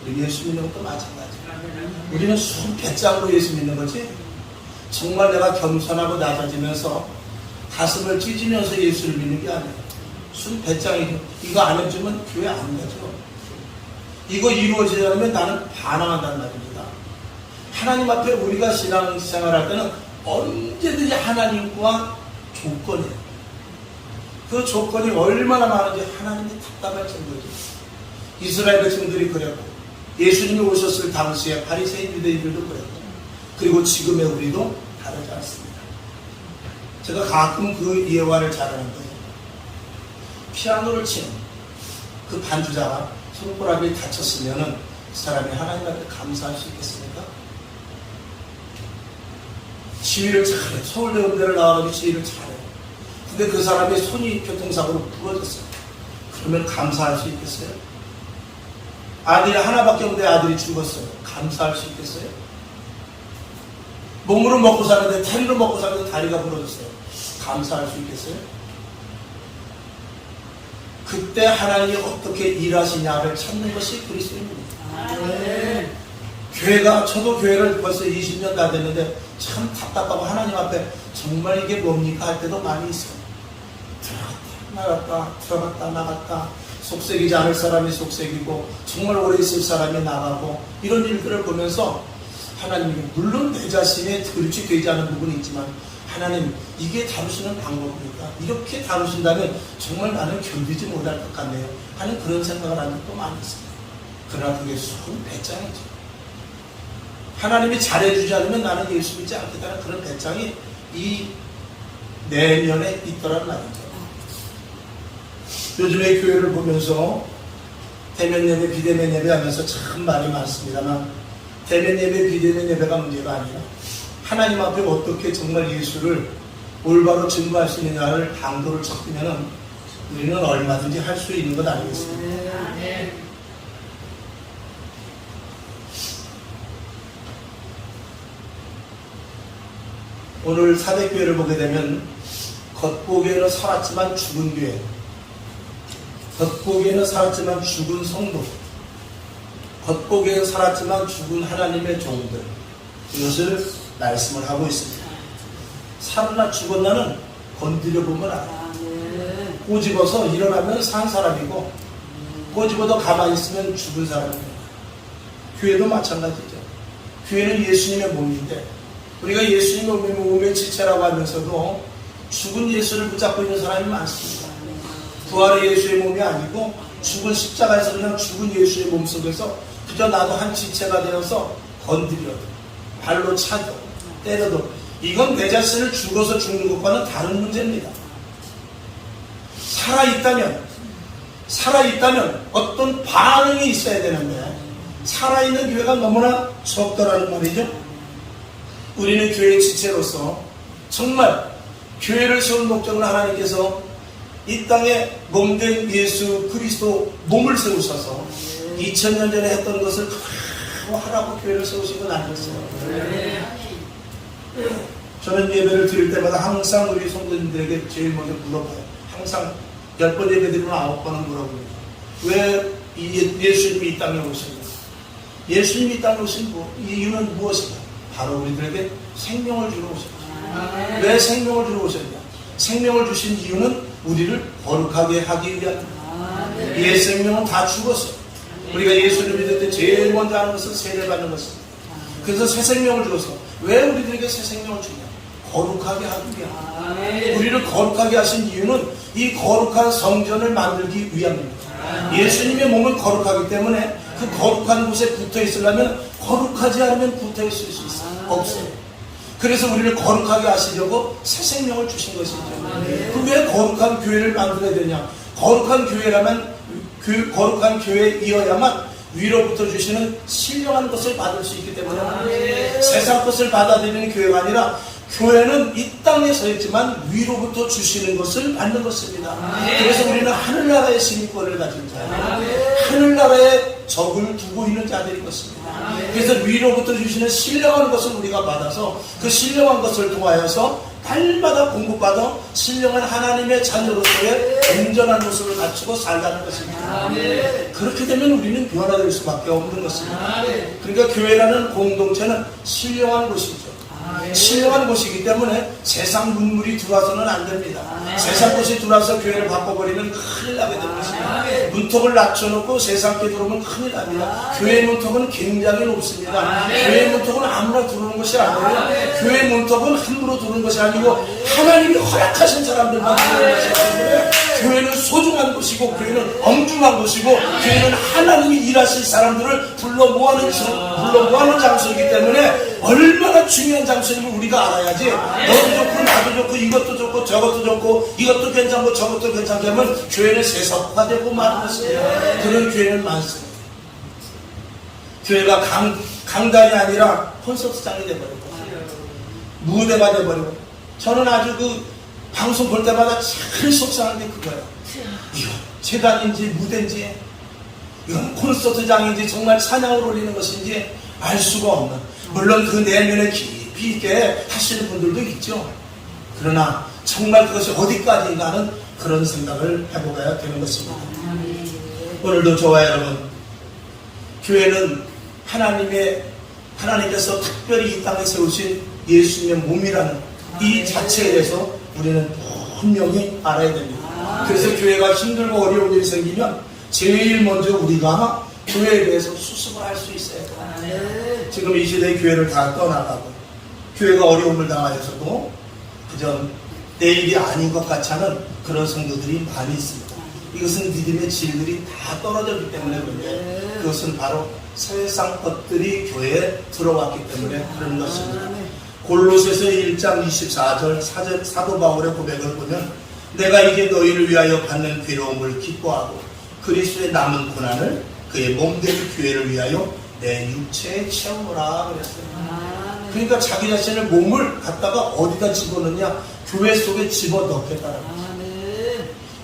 우리 예수 믿는 것도 마찬가지야. 우리는 순 배짱으로 예수 믿는 거지. 정말 내가 겸손하고 낮아지면서 가슴을 찢으면서 예수를 믿는 게 아니에요. 순 배짱이죠. 이거 안 해주면 교회 안 가죠. 이거 이루어지지 않으면 나는 반항한다는 말입니다. 하나님 앞에 우리가 신앙생활할 때는 언제든지 하나님과 조건이에요. 그 조건이 얼마나 많은지 하나님이 답답할 정도죠. 이스라엘 백성들이 그랬고, 예수님이 오셨을 당시에 바리새인 유대인들도 그랬고, 그리고 지금의 우리도 다르지 않습니다. 제가 가끔 그 예화를 잘하는 거예요. 피아노를 치는 그 반주자가 손가락이 다쳤으면 그 사람이 하나님 앞에 감사할 수 있겠습니까? 지휘를 잘해. 서울대 음대를 나와가지고 지휘를 잘해. 근데 그 사람이 손이 교통사고로 부러졌어요. 그러면 감사할 수 있겠어요? 아들이 하나밖에 없는데 아들이 죽었어요. 감사할 수 있겠어요? 몸으로 먹고 사는데, 다리로 먹고 사는데 다리가 부러졌어요. 감사할 수 있겠어요? 그때 하나님이 어떻게 일하시냐를 찾는 것이 그리스도입니다. 교회가, 저도 교회를 벌써 20년 다 됐는데 참 답답하고 하나님 앞에 정말 이게 뭡니까 할 때도 많이 있어요. 들어갔다 나갔다, 속색이지 않을 사람이 속색이고 정말 오래 있을 사람이 나가고, 이런 일들을 보면서 하나님이, 물론 내 자신에 그릇이 되지 않은 부분이 있지만, 하나님 이게 다루시는 방법입니까? 이렇게 다루신다면 정말 나는 견디지 못할 것 같네요 하는 그런 생각을 하는 것도 많이 있습니다. 그러나 그게 손 배짱이죠. 하나님이 잘해주지 않으면 나는 예수 믿지 않겠다는 그런 배짱이 이 내면에 있더란 말이죠. 요즘에 교회를 보면서 대면 예배, 비대면 예배 하면서 참 말이 많습니다만, 대면 예배, 비대면 예배가 문제가 아니라 하나님 앞에 어떻게 정말 예수를 올바로 증거할 수 있느냐를 강도를 쳤으면 우리는 얼마든지 할 수 있는 것 아니겠습니까? 오늘 사대교회를 보게 되면 겉보기에는 살았지만 죽은 교회, 겉보기에는 살았지만 죽은 성도, 겉보기에는 살았지만 죽은 하나님의 종들, 이것을 말씀을 하고 있습니다. 살았나 죽었나는 건드려 보면 알아요. 꼬집어서 일어나면 산 사람이고, 꼬집어도 가만히 있으면 죽은 사람입니다. 교회도 마찬가지죠. 교회는 예수님의 몸인데, 우리가 예수님의 몸의 지체라고 하면서도 죽은 예수를 붙잡고 있는 사람이 많습니다. 부활의 예수의 몸이 아니고 죽은 십자가에서 그냥 죽은 예수의 몸 속에서 그저 나도 한 지체가 되어서 건드려도, 발로 차도, 때려도, 이건 내 자신을 죽어서 죽는 것과는 다른 문제입니다. 살아있다면 어떤 반응이 있어야 되는데, 살아있는 교회가 너무나 적더라는 말이죠. 우리는 교회의 지체로서 정말 교회를 세운 목적을 하나님께서 이 땅에 몸된 예수 그리스도 몸을 세우셔서 2000년 전에 했던 것을 그대로 하라고 교회를 세우신 건 아니었어요. 저는 예배를 드릴 때마다 항상 우리 성도님들에게 제일 먼저 물어봐요. 항상 10번 예배 드리면 9번은 물어봅니다. 왜 예수님이 이 땅에 오셨냐? 예수님이 이 땅에 오신 이유는 무엇인가? 바로 우리들에게 생명을 주러 오셨죠. 왜 생명을 주러 오셨냐? 생명을 주신 이유는 우리를 거룩하게 하기 위함입니다. 옛 생명은 다 죽었어요. 우리가 예수를 믿을 때 제일 먼저 하는 것은 세례받는 것입니다. 그래서 새 생명을 주어서, 왜 우리들에게 새 생명을 주냐? 거룩하게 하기 위함. 우리를 거룩하게 하신 이유는 이 거룩한 성전을 만들기 위함입니다. 예수님의 몸은 거룩하기 때문에 그 거룩한 곳에 붙어 있으려면 거룩하지 않으면 붙어 있을 수 있어요. 없어요. 그래서 우리를 거룩하게 하시려고 새 생명을 주신 것이죠. 그 왜 거룩한 교회를 만들어야 되냐? 거룩한 교회라면, 거룩한 교회이어야만 위로부터 주시는 신령한 것을 받을 수 있기 때문에, 세상 것을 받아들이는 교회가 아니라, 교회는 이 땅에 서 있지만 위로부터 주시는 것을 받는 것입니다. 그래서 우리는 하늘나라의 시민권을 가진 자, 하늘나라에 적을 두고 있는 자들인 것입니다. 그래서 위로부터 주시는 신령한 것을 우리가 받아서 그 신령한 것을 통하여서 날마다 공급받아 신령한 하나님의 자녀로서의 온전한 모습을 갖추고 살다는 것입니다. 그렇게 되면 우리는 변화될 수밖에 없는 것입니다. 그러니까 교회라는 공동체는 신령한 곳이죠. 신령한 곳이기 때문에 세상 문물이 들어와서는 안 됩니다. 세상 것이 들어와서 교회를 바꿔버리면 큰일 나게 될 것입니다. 문턱을 낮춰놓고 세상께 들어오면 큰일 납니다. 교회 문턱은 굉장히 높습니다. 교회 문턱은 아무나 들어오는 것이 아니에요. 교회 문턱은 함부로 들어오는 것이 아니고 하나님이 허락하신 사람들만 들어오는 것이기 때문에 교회는 소중한 곳이고 교회는 엄중한 곳이고 교회는 하나님이 일하실 사람들을 불러 모아놓은 장소이기 때문에 얼마나 중요한 장소임을 우리가 알아야지. 너도 좋고 나도 좋고 이것도 좋고 저것도 좋고 이것도 괜찮고 저것도 괜찮게 하면 교회는 세속화가 되고 마는 것입니다. 그런 교회는 많습니다. 교회가 강단이 아니라 콘서트장이 돼버리고 무대가 돼버리고, 저는 아주 그 방송 볼 때마다 제일 속상한 게 그거예요. 이거 재단인지 무대인지 이건 콘서트장인지 정말 찬양을 올리는 것인지 알 수가 없는, 물론 그 내면에 깊이 있게 하시는 분들도 있죠. 그러나 정말 그것이 어디까지인가는 그런 생각을 해보아야 되는 것입니다. 오늘도 저와 여러분, 교회는 하나님께서 특별히 이 땅에 세우신 예수님의 몸이라는 이 자체에 대해서 우리는 분명히 알아야 됩니다. 그래서 교회가 힘들고 어려운 일이 생기면 제일 먼저 우리가 교회에 대해서 수습을 할 수 있어야 돼요. 지금 이 시대의 교회를 다 떠나가고 교회가 어려움을 당하여서도 그저 내일이 아닌 것 같지 않은 그런 성도들이 많이 있습니다. 이것은 믿음의 질들이 다 떨어졌기 때문에 그런데, 그것은 바로 세상 것들이 교회에 들어왔기 때문에 그런 것입니다. 골로새서 1장 24절 사도 바울의 고백을 보면, 내가 이제 너희를 위하여 받는 괴로움을 기뻐하고 그리스도의 남은 고난을 그의 몸된 교회를 위하여 내 육체에 채우라 그랬어요. 그러니까 자기 자신의 몸을 갖다가 어디다 집어넣냐? 교회 속에 집어넣겠다는 거죠.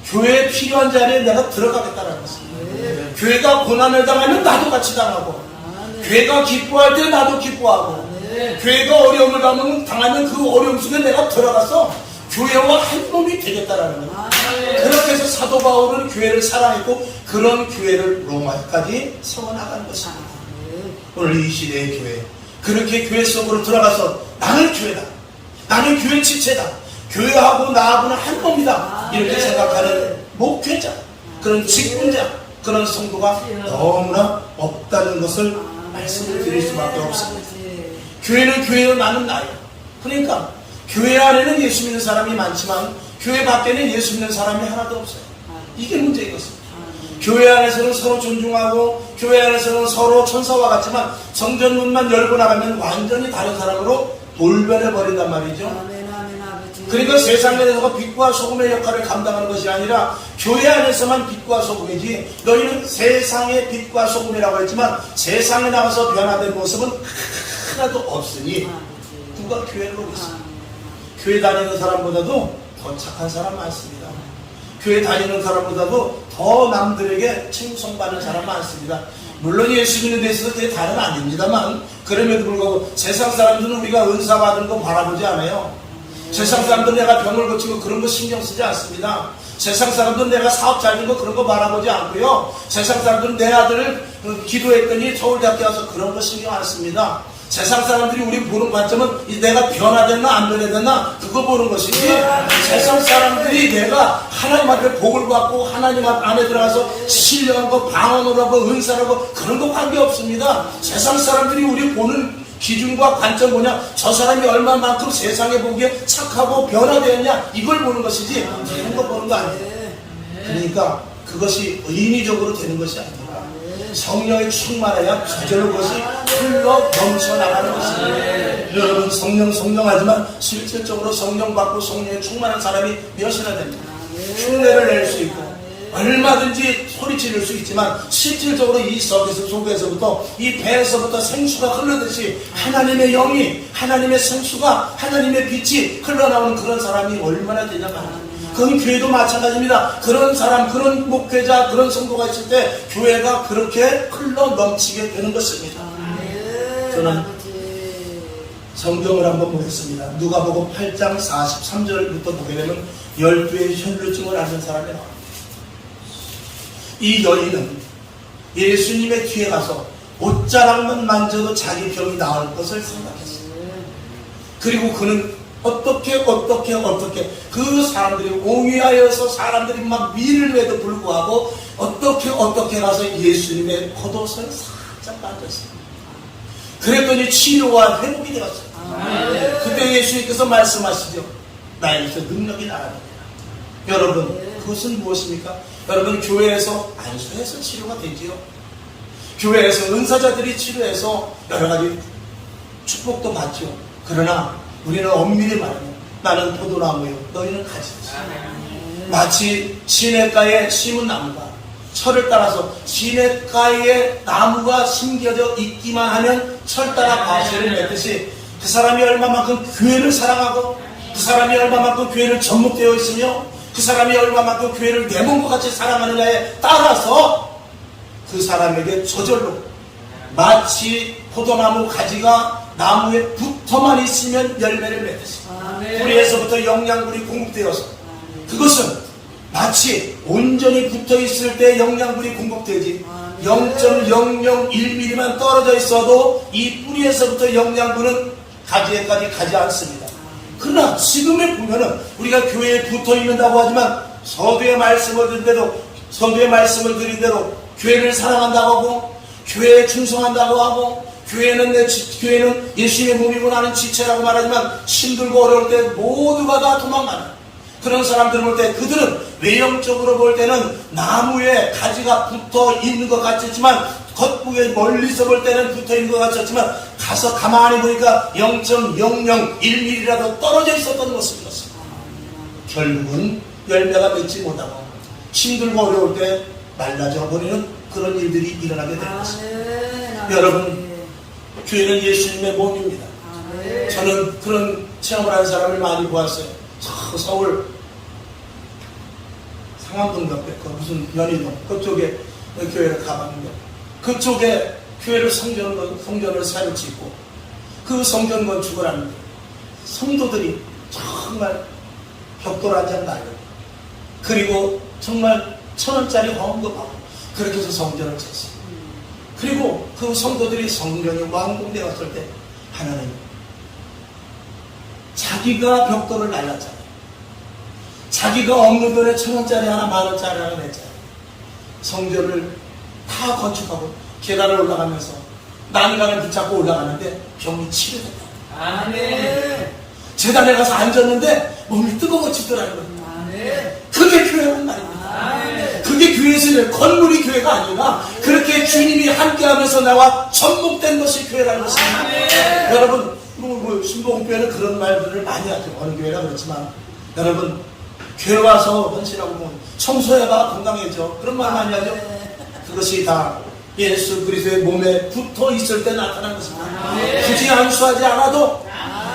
교회에 필요한 자리에 내가 들어가겠다는 것입니다. 교회가 고난을 당하면 나도 같이 당하고, 교회가 기뻐할 때 나도 기뻐하고, 교회가 어려움을 당하면 그 어려움 속에 내가 들어가서 교회와 한 몸이 되겠다라는 거예요. 그렇게 해서 사도 바울은 교회를 사랑했고 그런 교회를 로마까지 세워나간 것입니다. 오늘 이 시대의 교회, 그렇게 교회 속으로 들어가서 나는 교회다, 나는 교회 지체다, 교회하고 나하고는 한 몸이다 이렇게 생각하는 목회자, 그런 직분자, 그런 성도가 너무나 없다는 것을 말씀을 드릴 수밖에 없습니다. 교회는 교회로 나는 나예요. 그러니까 교회 안에는 예수 믿는 사람이 많지만 교회 밖에는 예수 믿는 사람이 하나도 없어요. 이게 문제인 것입니다. 교회 안에서는 서로 존중하고 교회 안에서는 서로 천사와 같지만 성전문만 열고 나가면 완전히 다른 사람으로 돌변해버린단 말이죠. 그러니까 세상에서 빛과 소금의 역할을 감당하는 것이 아니라 교회 안에서만 빛과 소금이지, 너희는 세상의 빛과 소금이라고 했지만 세상에 나가서 변화된 모습은 하나도 없으니 누가 교회를 오겠습니까? 교회 다니는 사람보다도 더 착한 사람 많습니다. 교회 다니는 사람보다도 더 남들에게 칭송받는 사람 많습니다. 물론 예수 믿는 데 있어서 그게 다는 아닙니다만, 그럼에도 불구하고 세상 사람들은 우리가 은사 받은 거 바라보지 않아요. 세상 사람들은 내가 병을 고치고 그런 거 신경 쓰지 않습니다. 세상 사람들은 내가 사업 잘 된 거 그런 거 바라보지 않고요. 세상 사람들은 내 아들을 기도했더니 서울대학교 와서 그런 거 신경 안 씁니다. 세상 사람들이 우리 보는 관점은 내가 변화됐나 안 변화됐나 그거 보는 것이지, 세상 사람들이 내가 하나님 앞에 복을 받고 하나님 안에 들어가서 신령한 거 방언을 하고 은사를 하고 그런 거 관계없습니다. 세상 사람들이 우리 보는 기준과 관점 뭐냐? 저 사람이 얼마만큼 세상에 보기에 착하고 변화되었냐? 이걸 보는 것이지 다른 거 보는 거 아니에요. 그러니까 그것이 인위적으로 되는 것이 아닙니다. 성령에 충만해야 저절로 그것이 흘러 넘쳐나가는 것입니다. 여러분, 성령 하지만 실질적으로 성령 받고 성령에 충만한 사람이 몇이나 됩니다. 흉내를 낼 수 있고 얼마든지 소리 지를 수 있지만 실질적으로 이 속에서부터 이 배에서부터 생수가 흐르듯이 하나님의 영이, 하나님의 생수가, 하나님의 빛이 흘러나오는 그런 사람이 얼마나 되냐 말입니다. 그건 교회도 마찬가지입니다. 그런 사람, 그런 목회자, 그런 성도가 있을 때 교회가 그렇게 흘러 넘치게 되는 것입니다. 저는 성경을 한번 보겠습니다. 누가복음 8장 43절부터 보게 되면 12의 혈루증을 앓는 사람이 나옵니다. 이 여인은 예수님의 뒤에 가서 옷자락만 만져도 자기 병이 나을 것을 생각했어요. 그리고 그는 어떻게 그 사람들이 옹이하여서 사람들이 막 위를 해도 불구하고 어떻게 가서 예수님의 겉옷을 살짝 만졌어요. 그랬더니 치료와 회복이 되었어요. 그때 예수님께서 말씀하시죠. 나에게서 능력이 나갑니다. 여러분, 그것은 무엇입니까? 여러분, 교회에서 안수해서 치료가 되지요. 교회에서 은사자들이 치료해서 여러 가지 축복도 받죠. 그러나 우리는 엄밀히 말하면 나는 포도나무요, 너희는 가지지. 마치 시냇가에 심은 나무가 철을 따라서 시냇가에 나무가 심겨져 있기만 하면 철 따라 과실을 맺듯이 그 사람이 얼마만큼 교회를 사랑하고 그 사람이 얼마만큼 교회를 접목되어 있으며 그 사람이 얼마만큼 교회를 내 몸과 같이 사랑하느냐에 따라서 그 사람에게 저절로 마치 포도나무 가지가 나무에 붙어만 있으면 열매를 맺듯이 뿌리에서부터 영양분이 공급되어서 그것은 마치 온전히 붙어 있을 때 영양분이 공급되지 0.001mm만 떨어져 있어도 이 뿌리에서부터 영양분은 가지에까지 가지 않습니다. 그러나 지금에 보면은 우리가 교회에 붙어 있는다고 하지만 서두에 말씀을 드린 대로 교회를 사랑한다고 하고 교회에 충성한다고 하고 교회는 예수님의 몸이고 나는 지체라고 말하지만 힘들고 어려울 때 모두가 다 도망가는 그런 사람들을 볼 때 그들은 외형적으로 볼 때는 나무에 가지가 붙어 있는 것 같았지만 겉보기에 멀리서 볼 때는 붙어 있는 것 같았지만 가서 가만히 보니까 0.001mm라도 떨어져 있었던 모습이었습니다. 결국은 열매가 맺지 못하고 힘들고 어려울 때 말라져 버리는 그런 일들이 일어나게 된 것입니다. 여러분, 교회는 예수님의 몸입니다. 저는 그런 체험을 한 사람을 많이 보았어요. 서울 상암동 옆에 무슨 연희동 그쪽에 교회를 가봤는데 그쪽에 교회를 성전을 새로 짓고 그 성전 건축을 하는데 성도들이 정말 벽돌 한 장 날려 그리고 정말 1,000원짜리 헌금하고 그렇게 해서 성전을 쳤어요. 그리고 그 성도들이 성전이 완공되었을 때 하나님 자기가 벽돌을 날렸잖아요. 자기가 없는 돈에 1,000원짜리 하나 10,000원짜리 하나 냈잖아요. 성전을 다 건축하고 계단을 올라가면서 난간을 붙잡고 올라가는데 병이 치료됐다. 아멘. 재단에 가서 앉았는데 몸이 뜨거워지더라는 거예요. 그게 교회란 말입니다. 아멘. 그게 교회에서 건물이 교회가 아니라 그렇게 주님이 함께하면서 나와 접목된 것이 교회라는 것입니다. 아멘. 여러분, 신봉교회는 그런 말들을 많이 하죠. 어느 교회라 그렇지만 여러분, 교회 와서 헌신하고 보면 청소해봐 건강해져 그런 말 많이 하죠. 그것이 다 예수 그리스도의 몸에 붙어 있을 때 나타난 것입니다. 굳이 안수하지 않아도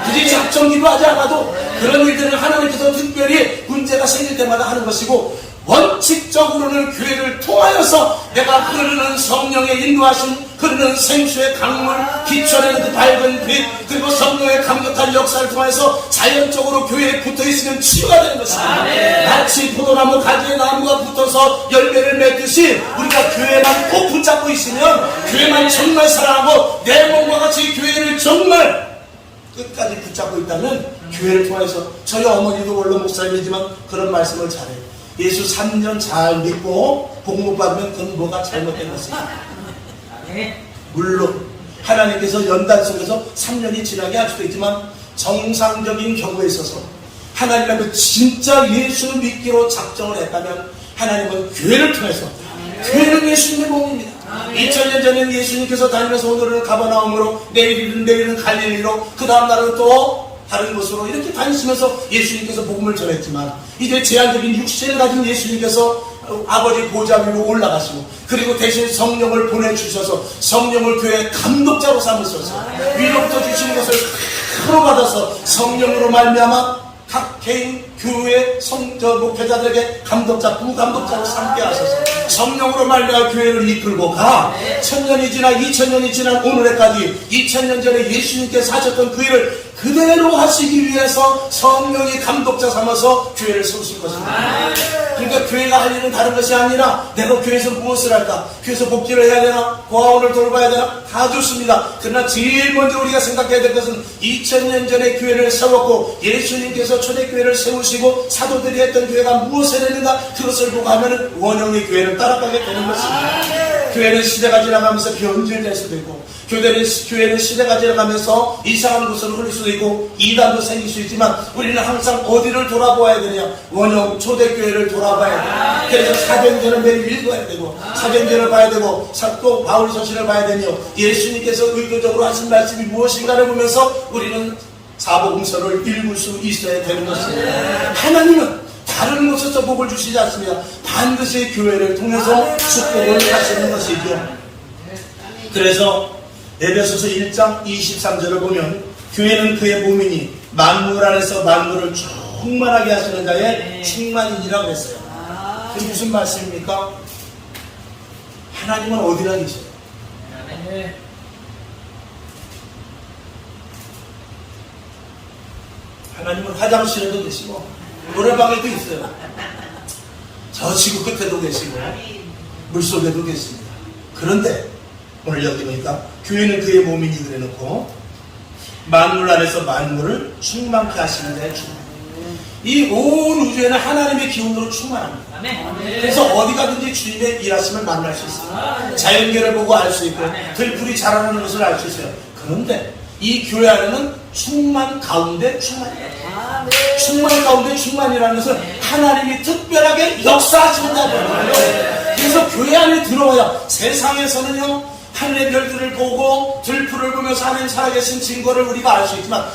굳이 작정기도 하지 않아도 그런 일들을 하나님께서 특별히 문제가 생길 때마다 하는 것이고 원칙적으로는 교회를 통하여서 내가 흐르는 성령의 인도하신 흐르는 생수의 강물 기천의 그 밝은 빛 그리고 성령의 감격한 역사를 통해서 자연적으로 교회에 붙어있으면 치유가 되는 것입니다. 마치 포도나무 가지에 나무가 붙어서 열매를 맺듯이 우리가 교회만 꼭 붙잡고 있으면 교회만 정말 사랑하고 내 몸과 같이 교회를 정말 끝까지 붙잡고 있다면 교회를 통해서 저희 어머니도 원로 목사님이지만 그런 말씀을 잘해요. 예수 3년 잘 믿고 복 못 받으면 그건 뭐가 잘못된 것입니다. 물론 하나님께서 연단 속에서 3년이 지나게 할 수도 있지만 정상적인 경우에 있어서 하나님은 진짜 예수를 믿기로 작정을 했다면 하나님은 교회를 통해서 교회는 예수님의 몸입니다. 2000년 전에는 예수님께서 다니면서 오늘은 가버나움으로 내일은 갈릴리로 그 다음 날은 또 다른 곳으로 이렇게 다니시면서 예수님께서 복음을 전했지만 이제 제한적인 육신을 가진 예수님께서 아버지 보좌 위로 올라가시고 그리고 대신 성령을 보내주셔서 성령을 교회의 감독자로 삼으셔서 위로부터 주신 것을 바로 받아서 성령으로 말미암아 각 개인 교회 목회자들에게 감독자, 부감독자로 삼게 하셔서 성령으로 말미암아 교회를 이끌고 가. 1000년이 지나 2000년이 지난 오늘에까지 2000년 전에 예수님께서 하셨던 그 일을 그대로 하시기 위해서 성령이 감독자 삼아서 교회를 세우실 것입니다. 그러니까 교회가 할 일은 다른 것이 아니라 내가 교회에서 무엇을 할까? 교회에서 복지를 해야 되나? 고아원을 돌봐야 되나? 다 좋습니다. 그러나 제일 먼저 우리가 생각해야 될 것은 2000년 전에 교회를 세웠고 예수님께서 초대교회를 세우시고 사도들이 했던 교회가 무엇을 했는가? 그것을 보고 하면 원형의 교회를 따라가게 되는 것입니다. 교회는 시대가 지나가면서 변질될 수도 있고 교회는 시대가 지나가면서 이상한 곳으로 흐를 수도 있고 이단도 생길 수 있지만 우리는 항상 어디를 돌아보아야 되냐? 원형 초대교회를 돌아봐야 돼. 그래서 사도행전을 매일 읽어야 되고 사도행전을 봐야 되고 또 바울 서신을 봐야 되며 예수님께서 의도적으로 하신 말씀이 무엇인가를 보면서 우리는 사복음서를 읽을 수 있어야 되는 것입니다. 하나님은 다른 곳에서 복을 주시지 않습니다. 반드시 교회를 통해서 축복을 하시는 것이죠. 그래서 에베소서 1장 23절을 보면 교회는 그의 몸이니 만물 안에서 만물을 충만하게 하시는 자의 충만인이라고 했어요. 그게 무슨 말씀입니까? 하나님은 어디나 계세요? 하나님은 화장실에도 계시고 노래방에도 있어요. 저 지구 끝에도 계시고 물속에도 계십니다. 그런데 오늘 여기 보니까 교회는 그의 몸이니 그래놓고 만물 안에서 만물을 충만케 하시는 자의 충만. 이 온 우주에는 하나님의 기운으로 충만합니다. 그래서 어디 가든지 주님의 일하심을 만날 수 있습니다. 자연계를 보고 알 수 있고 들풀이 자라는 것을 알 수 있어요. 그런데 이 교회 안에는 충만 가운데 충만이다. 충만 가운데 충만이라는 것은 하나님이 특별하게 역사하시는 자예요. 그래서 교회 안에 들어와야 세상에서는요 하늘의 별들을 보고 들풀을 보면서 하나님 살아계신 증거를 우리가 알 수 있지만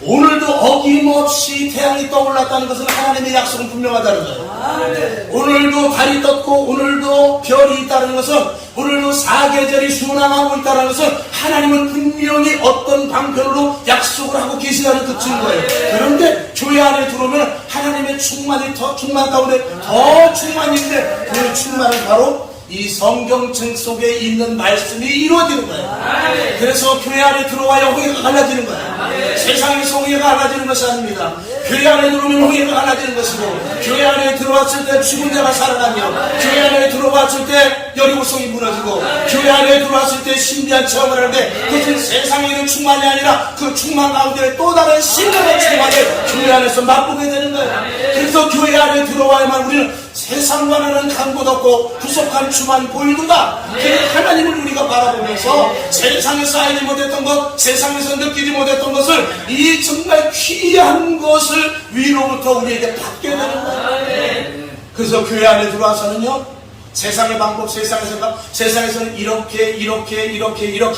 오늘도 어김없이 태양이 떠올랐다는 것은 하나님의 약속은 분명하다는 거예요. 오늘도 달이 떴고 오늘도 별이 있다는 것은 오늘도 사계절이 순항하고 있다는 것은 하나님은 분명히 어떤 방편으로 약속을 하고 계시다는 그 증거예요. 그런데 교회 안에 들어오면 하나님의 충만 가운데 더 충만인데 그 충만은 바로 이 성경책 속에 있는 말씀이 이루어지는 거예요. 그래서 교회 안에 들어와야 홍해가 갈라지는 거예요. 세상에서 홍해가 갈라지는 것이 아닙니다. 교회 안에 들어오면 홍해가 갈라지는 것이고 교회 안에 들어왔을 때 죽은 자가 살아나며 교회 안에 들어왔을 때 여리고성이 무너지고 교회 안에 들어왔을 때 신비한 체험을 하는데 그것은 세상에 있는 충만이 아니라 그 충만 가운데 또 다른 신비한 충만을 교회 안에서 맛보게 되는 거예요. 그래서 교회 안에 들어와야만 우리는 세상과는 간 곳 없고 구속한 주만 보이도다. 그 하나님을 우리가 바라보면서 세상에서 알지 못했던 것, 세상에서 느끼지 못했던 것을 이 정말 귀한 것을 위로부터 우리에게 받게 되는 거예요. 그래서 교회 안에 들어와서는요 세상의 방법, 세상에서는 이렇게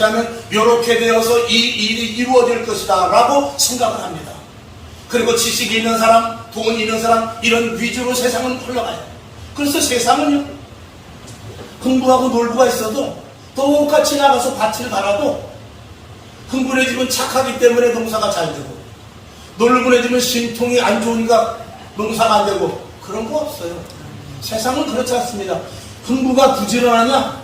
하면 이렇게 되어서 이 일이 이루어질 것이다 라고 생각을 합니다. 그리고 지식이 있는 사람, 돈이 있는 사람 이런 위주로 세상은 흘러가요. 그래서 세상은요 흥부하고 놀부가 있어도 똑같이 나가서 밭을 갈아도 흥부네 집은 착하기 때문에 농사가 잘 되고 놀부네 집은 심통이 안 좋으니까 농사가 안 되고 그런 거 없어요. 세상은 그렇지 않습니다. 흥부가 부지런하냐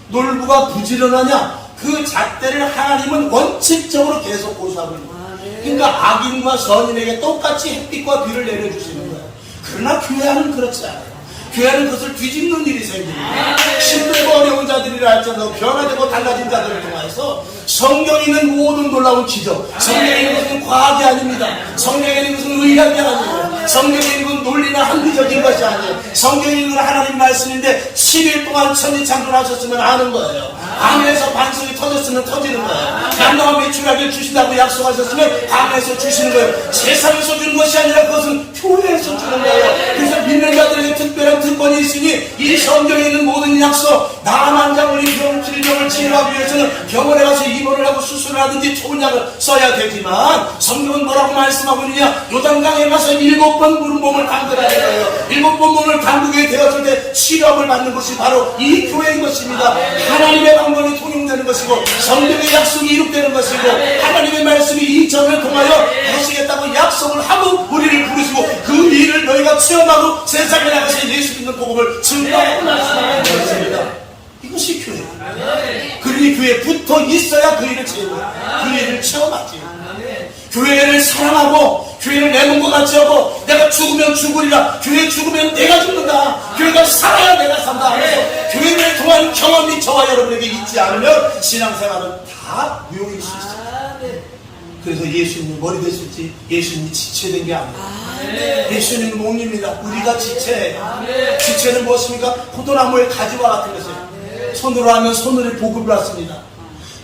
놀부가 부지런하냐 그 잣대를 하나님은 원칙적으로 계속 고수하고 있는 거예요. 그러니까 악인과 선인에게 똑같이 햇빛과 비를 내려주시는 거예요. 그러나 교회는 그렇지 않아요. 교회는 그것을 뒤집는 일이 생깁니다. 힘들고 어려운 자들이라 할지라도 변화되고 달라진 자들을 통해서 성경에 있는 모든 놀라운 기적, 성경에 있는 것은 과학이 아닙니다. 성경에 있는 것은 의학이 아니에요. 성경에 있는 것은 논리나 합리적인 것이 아니에요. 성경에 있는 건 하나님 말씀인데 10일 동안 천지창조하셨으면 아는 거예요. 밤에서 반석이 터졌으면 터지는 거예요. 남동한 매출하게 주신다고 약속하셨으면 밤에서 주시는 거예요. 세상에서 주는 것이 아니라 그것은 교회에서 주는 거예요. 그래서 믿는 자들에게 특별한 특권이 있으니 이 성경에 있는 모든 약속, 나만 장으로 질병을 치료하기 위해서는 병원에 가서 입원을 하고 수술을 하든지 좋은 약을 써야 되지만 성경은 뭐라고 말씀하고 있느냐? 요단강에 가서 7번 몸을 담그라는 거예요. 7번 몸을 담그게 되었을 때 치료함을 받는 것이 바로 이 교회인 것입니다. 하나님의 방법이 통용되는 것이고 성경의 약속이 이룩되는 것이고 하나님의 말씀이 이 점을 통하여 하시겠다고 약속을 하고 우리를 부르시고 그 일을 너희가 체험하고 세상에 나가서 예수 믿는 복음을 증거하고 말씀하는 것입니다. 이것이 교회예요. 그러니 교회에 붙어 있어야 그 일을 체험하고 그 일을 체험하지. 교회를 사랑하고 교회를 내 몸과 같이 하고 내가 죽으면 죽으리라, 교회 죽으면 내가 죽는다, 교회가 살아야 내가 산다 하면서 교회를 통한 경험이 저와 여러분에게 있지 않으면 신앙생활은 다 무용일 수 있어요. 그래서 예수님이 머리 되실지 예수님이 지체된 게 아니에요. 예수님은 몸입니다. 우리가 지체예요. 지체는 무엇입니까? 포도나무의 가지와 같은 것이에요. 손으로 하면 손으로 복을 받습니다.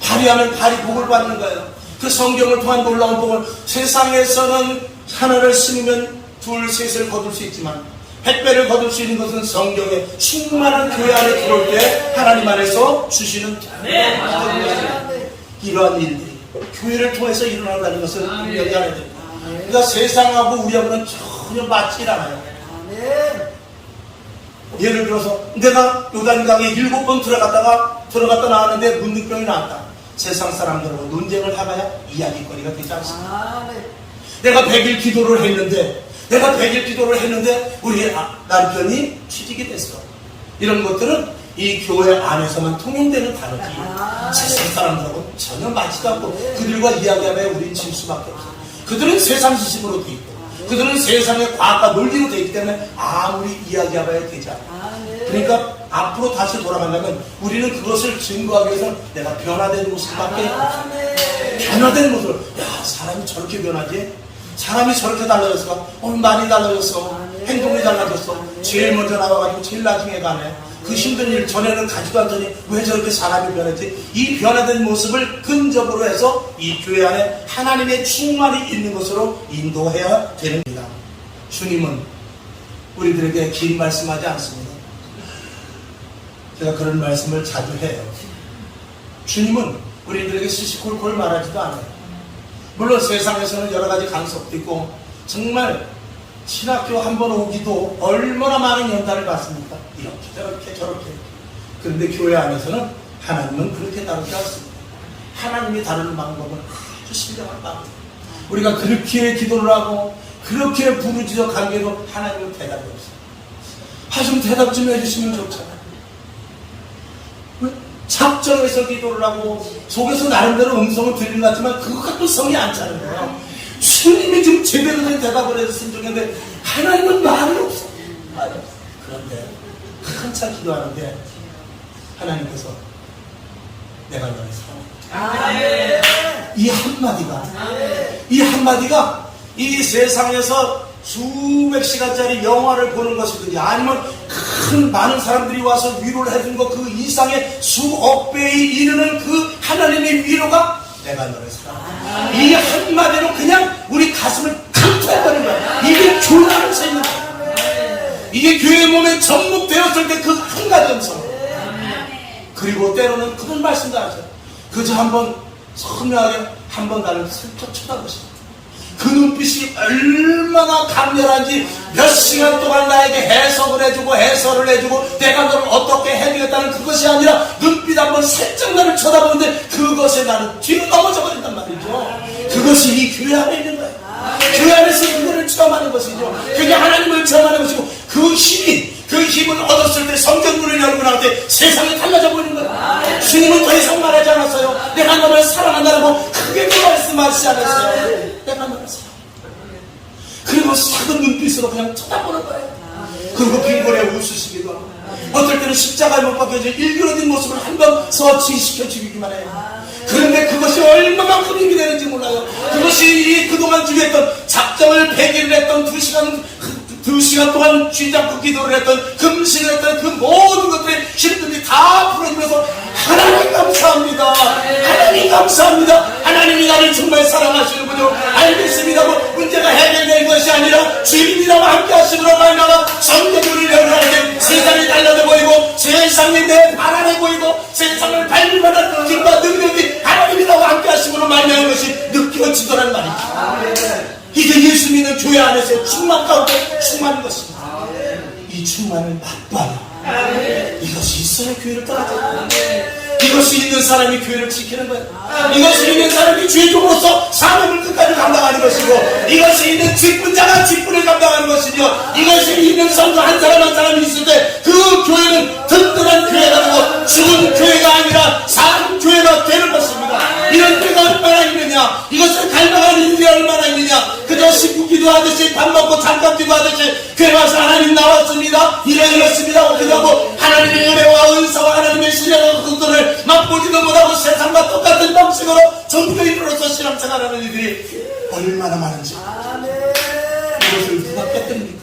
발이 하면 발이 복을 받는 거예요. 그 성경을 통한 놀라운 복을, 세상에서는 하나를 심으면 둘, 셋을 거둘 수 있지만 100배를 거둘 수 있는 것은 성경에 충만한 교회 안에 들어올 때 하나님 안에서 주시는 이러한 일들이 교회를 통해서 일어난다는 것을 분명히 알아야 됩니다. 그러니까 세상하고 우리하고는 전혀 맞지 않아요. 예를 들어서 내가 요단강에 7번 들어갔다 나왔는데 문득병이 나왔다. 세상 사람들하고 논쟁을 하봐야 이야기거리가 되지 않습니다. 내가 100일 기도를 했는데 우리 남편이 취직이 됐어. 이런 것들은 이 교회 안에서만 통용되는 단어지 세상 사람들하고 전혀 맞지도 않고 그들과 이야기하면 우리는 질 수밖에 없어요. 그들은 세상 지식으로 돼 있고 그들은 세상의 과학과 논리로 돼 있기 때문에 아무리 이야기해봐야 되지 않아요. 그러니까 앞으로 다시 돌아간다면 우리는 그것을 증거하기 위해서 내가 변화된 모습밖에 없어요. 변화된 모습을, 야, 사람이 저렇게 변하지? 사람이 저렇게 달라졌어? 오늘 많이 달라졌어. 행동이 달라졌어. 제일 먼저 나와가지고 제일 나중에 가네. 그 힘든 일 전에는 가지도 않더니 왜 저렇게 사람이 변했지? 이 변화된 모습을 근접으로 해서 이 교회 안에 하나님의 충만이 있는 것으로 인도해야 됩니다. 주님은 우리들에게 긴 말씀하지 않습니다. 제가 그런 말씀을 자주 해요. 주님은 우리들에게 시시콜콜 말하지도 않아요. 물론 세상에서는 여러 가지 간섭도 있고 정말 신학교 한번 오기도 얼마나 많은 연단을 받습니까? 이렇게 저렇게. 그런데 교회 안에서는 하나님은 그렇게 다루지 않습니다. 하나님이 다루는 방법은 아주 신령한 방법. 우리가 그렇게 기도를 하고 그렇게 부르짖어 간계도 하나님은 대답이 없어요. 좀 대답 좀 해주시면 좋잖아요. 작정해서 기도를 하고 속에서 나름대로 음성을 들리는 것 같지만 그것과 또 성이 안 차는 거예요. 주님이 좀 제대로 된 대답을 해줬으면 좋겠는데 하나님은 말이 없어. 그런데 한참 기도하는데 하나님께서 내가 너를 사랑해. 이 한마디가 이 세상에서 수백 시간짜리 영화를 보는 것이든지 아니면 많은 사람들이 와서 위로를 해준 것 그 이상의 수억 배에 이르는 그 하나님의 위로가 내가 너를 사랑해. 이 한마디로 그냥 우리 가슴을 강타해버린 거야. 이게 교회 안에서 있는 거야. 이게 교회 몸에 접목되었을 때 그 한 가지 음성. 그리고 때로는 그런 말씀도 하죠. 그저 한번 선명하게 한번 나를 슬쩍 쳐다보시고 그 눈빛이 얼마나 강렬한지 몇 시간 동안 나에게 해석을 해주고 해설을 해주고 내가 너를 어떻게 해주겠다는 그것이 아니라 눈빛 한번 살짝 나를 쳐다보는데 그것에 나는 뒤로 넘어져 버린단 말이죠. 그것이 이 교회 안에 있는 거예요. 교회 안에서 그거를 체험하는 것이죠. 그게 하나님을 체험하는 것이고 그 힘을 얻었을 때 성경문을 열고 나올 때 세상이 달라져 버리는 거예요. 주님은 더 이상 말하지 않았어요. 내가 너를 사랑한다고 크게 말씀하시지 않았어요. 내가 너를 사랑해. 그리고 작은 눈빛으로 그냥 쳐다보는 거예요. 그리고 빈곤에 웃으시기도 하고 어떨 때는 십자가에 못 박혀져 일그러진 모습을 한번 서치시켜 주기만 해요. 그런데 그것이 얼마만큼 힘이 되는지 몰라요. 그것이 그동안 주겠던 작정을 100일을 했던 2시간 동안 쥐잡고 기도를 했던 금식을 했던 그 모든 것들의 힘들이 다 풀어지면서 하나님 감사합니다. 하나님 감사합니다. 하나님이 나를 정말 사랑하시는군요. 알겠습니다. 문제가 해결된 것이 아니라 주님이랑 함께 하시므로 말미암아 성경을 열어가는데 세상이 달라져 보이고 세상이 내 발 안에 보이고 세상을 밟을만한 힘과 능력이 하나님이랑 함께 하시므로 말미암은 것이 느껴지더란 말이죠. 이게 예수 믿는 교회 안에서의 충만 가운데 충만인 것입니다. 이 충만을 맛봐요. 이것이 있어야 교회를 떠나죠. 이것이 있는 사람이 교회를 지키는 거예요. 이것이 있는 사람이 죄종으로서 사명을 끝까지 감당하는 것이고, 이것이 있는 직분자가 직분을 감당하는 것이며, 이것이 있는 성도 한 사람 한 사람이 있을 때 그 교회는 든든한 교회가 되고 죽은 교회가 아니라 산 교회가 되는 것입니다. 이런 교회가 얼마나 있느냐, 이것을 갈망하는 일이 얼마나 있느냐. 그저 식구 기도하듯이 밥 먹고 잠깐 기도하듯이 교회 와서 하나님 나왔습니다, 이렇습니다 기도하고 하나님의 은혜와 은사와 하나님의 신뢰와 그것들을 맛보지도 못하고 세상과 똑같은 방식으로 종교인으로서 신앙생활하는 이들이 얼마나 많은지. 이것을 누가 깨뜨립니까?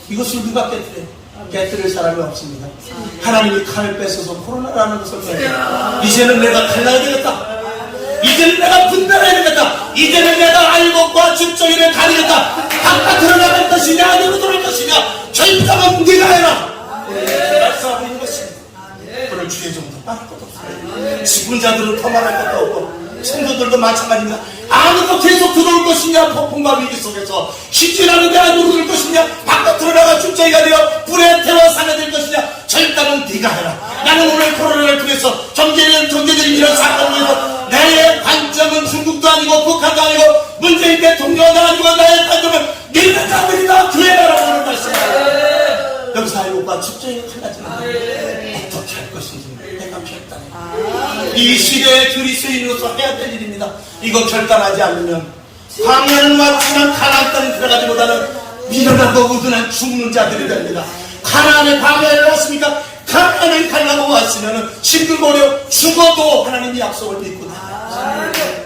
이것을 누가 깨뜨려요? 깨뜨릴 사람이 없습니다. 하나님이 칼을 뺏어서 코로나라는 것을 깨뜨려. 이제는 내가 달라야 되겠다. 이제는 내가 분별해야 되겠다. 이제는 내가 알곡과 죽정이를 가리겠다. 바깥으로 나갈 것이냐 안으로 들어올 것이냐 결정은 네가 해라. 말씀하고 있는 것입니다. 그럴 주의 정도 말할 것도 없어요. 직분자들은 더 말할 것도 없고 성도들도 마찬가지입니다. 안으로 계속 들어올 것이냐, 폭풍과 위기 속에서 시진하는데 안으로 들어올 것이냐, 바깥으로 나가 죽정이가 되어 불에 태워 살려될 것이냐, 절단은 네가 해라. 나는 오늘 코로나를 통해서 경제적인 이런 사건을 위해서 나의 관점은 중국도 아니고 북한도 아니고 문재인 대통령도 아니고 나의 관점은 믿는 자들이다, 교회라고 하는 말씀입니다. 여기서 알고과 죽정이가 달라지는 어떻게 할 것인지 내가 결단해. 이 시대의 그리스도인으로서 해야 될 일입니다. 이거 결단하지 않으면 광야는 왔지만 가나안 땅에 들어가지 못하는 미련하고 우둔한 죽는 자들이 됩니다. 가나안의 광야를 왔습니까? 가나안을 가려고 왔으면 싱글거려 죽어도 하나님의 약속을 믿고 나가요.